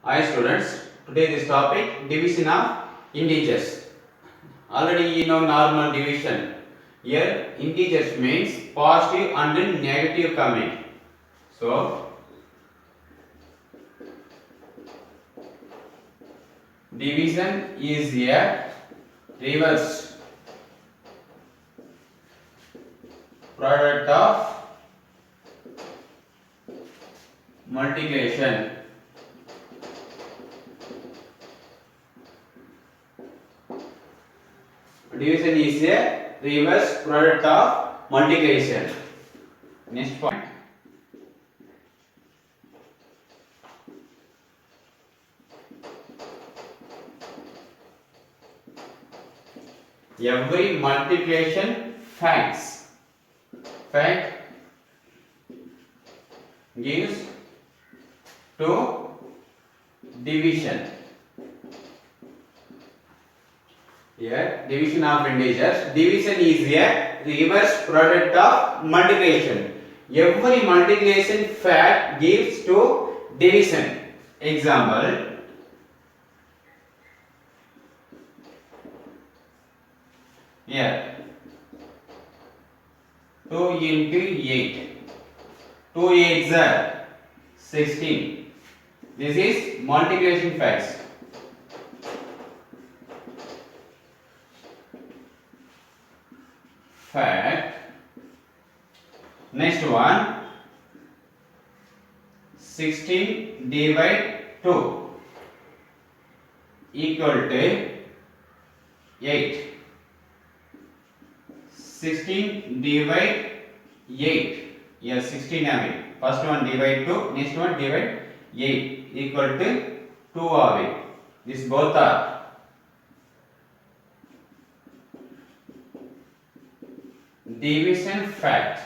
Hi students, today this topic division of integers. Already you know normal division. Here integers means positive and negative coming. So division is a reverse product of multiplication. Division is a reverse product of multiplication. Next point. Every multiplication fact gives to division. Here division of integers. Division is a reverse product of multiplication. Every multiplication fact gives to division. Example. Here 2 into 8. 2 8s are 16. This is multiplication facts. Fact. Next one. 16 divide 2 equal to 8. 16 divide 8. Here 16 have it. First one divide 2, next one divide 8 equal to 2 of it. This both are division fact.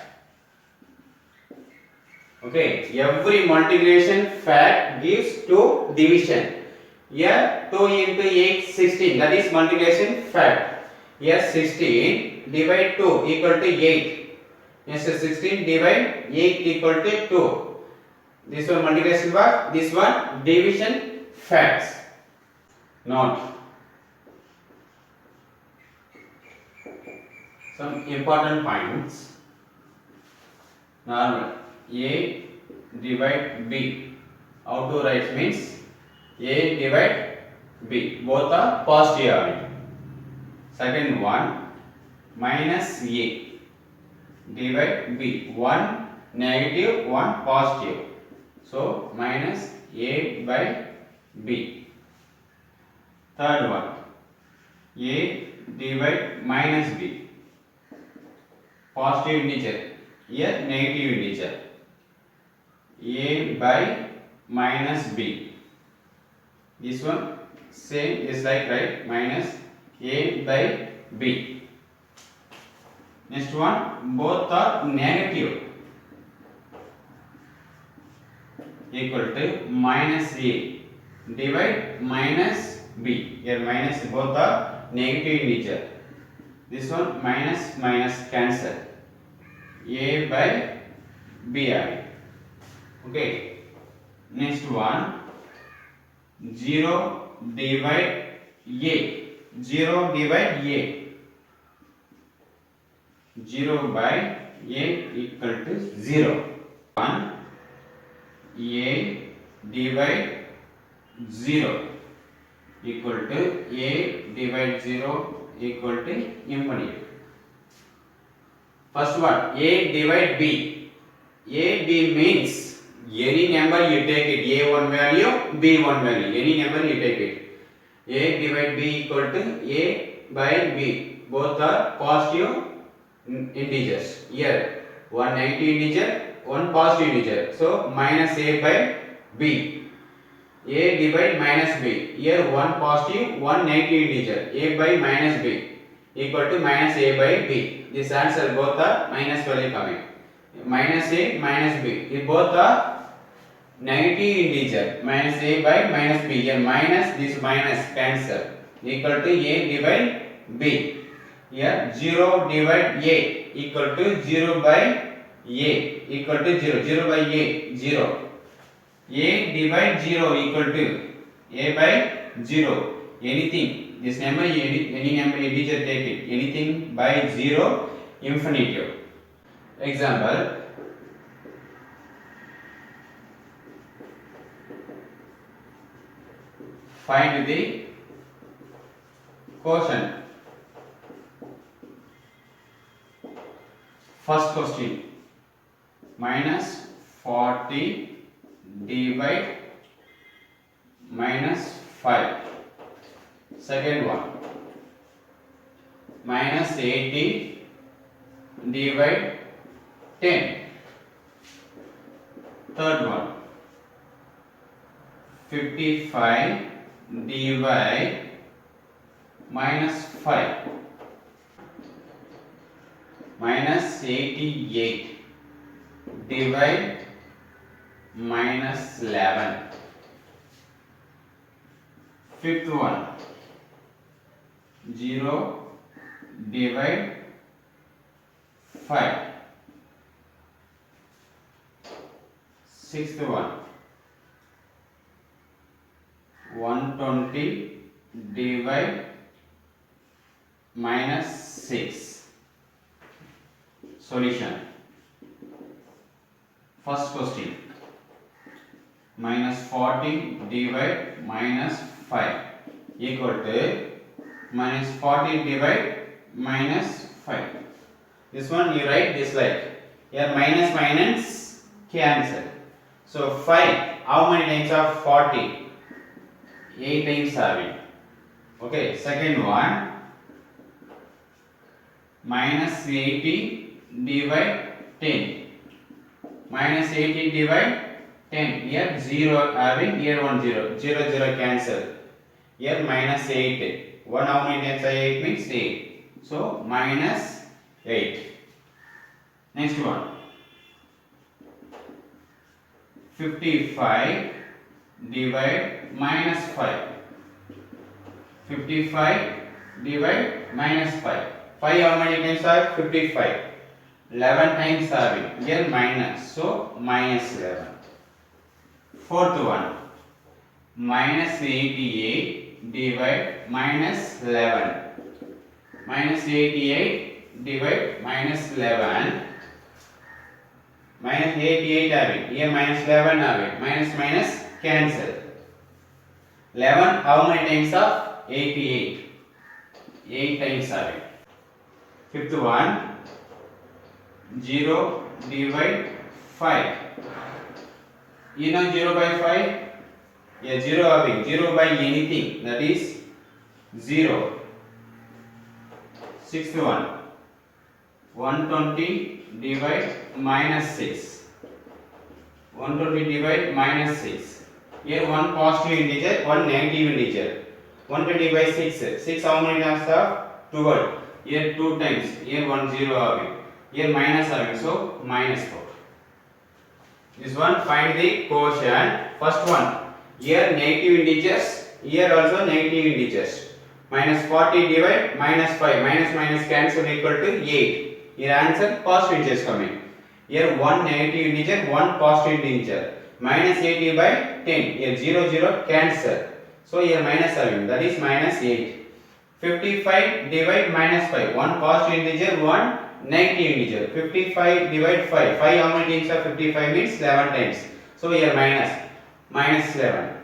Okay, every multiplication fact gives to division. Here 2 into 8 16, that is multiplication fact. Here 16 divide 2 equal to 8. Yes, 16 divide 8 equal to 2. This one multiplication fact, this one division facts. Note some important points. Normal A divide B. How to write means A divide B. Both are positive. Second one minus A divide B. One negative, one positive. So minus A by B. Third one A divide minus B. Positive integer. Here negative integer. A by minus B. This one same is like right minus A by B. Next one both are negative equal to minus A divide minus B. Here minus both are negative integer. This one minus minus cancel. A by B. Okay. Next one 0 divide A. 0 divide A. 0 by A equal to 0. 1 A divide 0 equal to A divide 0 equal to infinity. First one A divide B. A B means any number you take it. A one value, B one value. Any number you take it. A divide B equal to A by B. Both are positive integers. Here one negative integer, one positive integer. So minus A by B. A divide minus B. Here one positive, one negative integer. A by minus B equal to minus A by B. This answer both are minus value coming. Minus A minus B. If both are negative integer. Minus A by minus B. Here minus this minus cancel equal to A divide B. Here 0 divide A equal to 0 by A equal to 0. 0 by A 0. A divide 0 equal to A by 0. Anything, this number, any number integer take it. Anything by 0, infinitive. Example, find the quotient. First question, minus 40 divide minus 5. Second one, minus 80 divide 10. Third one, 55 divide minus 5. Minus 88 divide minus 11. Fifth one, 0 divide 5. Sixth one, 120 divide minus 6. Solution. First question, minus 40 divide minus 5 equal to minus 40 divide minus 5. This one you write this like, here minus minus cancel. So 5, how many times of 40? 8 times having. Okay, second one, minus 80 divide 10. Minus 80 divide 10. Here 0 having, here 1 0. 0 0 cancel. Here minus 8. 1 how many times 8 means 8. So minus 8. Next one, 55 divide minus 5. 55 divide minus 5. 5 how many times are 55? 11 times having. Here minus. So minus 11. Fourth one, minus 88 divide minus 11. Minus 88 divide minus 11. Minus 88 having. Here minus 11 having. Minus minus cancel. 11 how many times of 88? 8 times having. Fifth one, 0 divide 5. You know 0 by 5? Yeah, 0 having. 0 by anything, that is 0. Sixth one, 120 divide minus 6. 120 divide minus 6. Here one positive integer, one negative integer. 120 by 6. 6 how many times of 12? Here 2 times. Here 1 0 having. Here minus having. So minus 4. This one find the quotient. First one. Here negative integers. Here also negative integers. Minus 40 divide minus 5. Minus minus cancel equal to 8. Here answer positive integers coming. Here one negative integer, one positive integer. Minus 80 by 10. Here 0 0 cancel. So here minus having. That is minus 8. 55 divide minus 5. One positive integer, one negative integer. 55 divide 5. 5 how many times of 55 means 11 times. So here minus 11.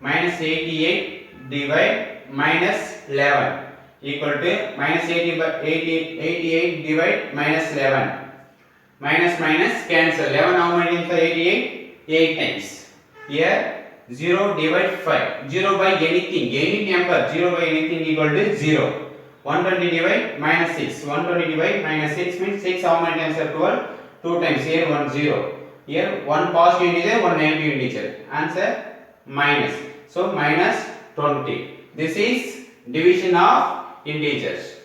Minus 88 divide minus 11 equal to minus 80 by 88 divide minus 11. Minus minus cancel. 11 how many times of 88? 8 times. Here 0 divide 5. 0 by anything. Any number 0 by anything equal to 0. 120 divide minus 6. 120 divide minus 6 means 6 how many times of 12? 2 times. Here 1 0. Here one positive integer, one negative integer. Answer minus. So minus 20. This is division of integers.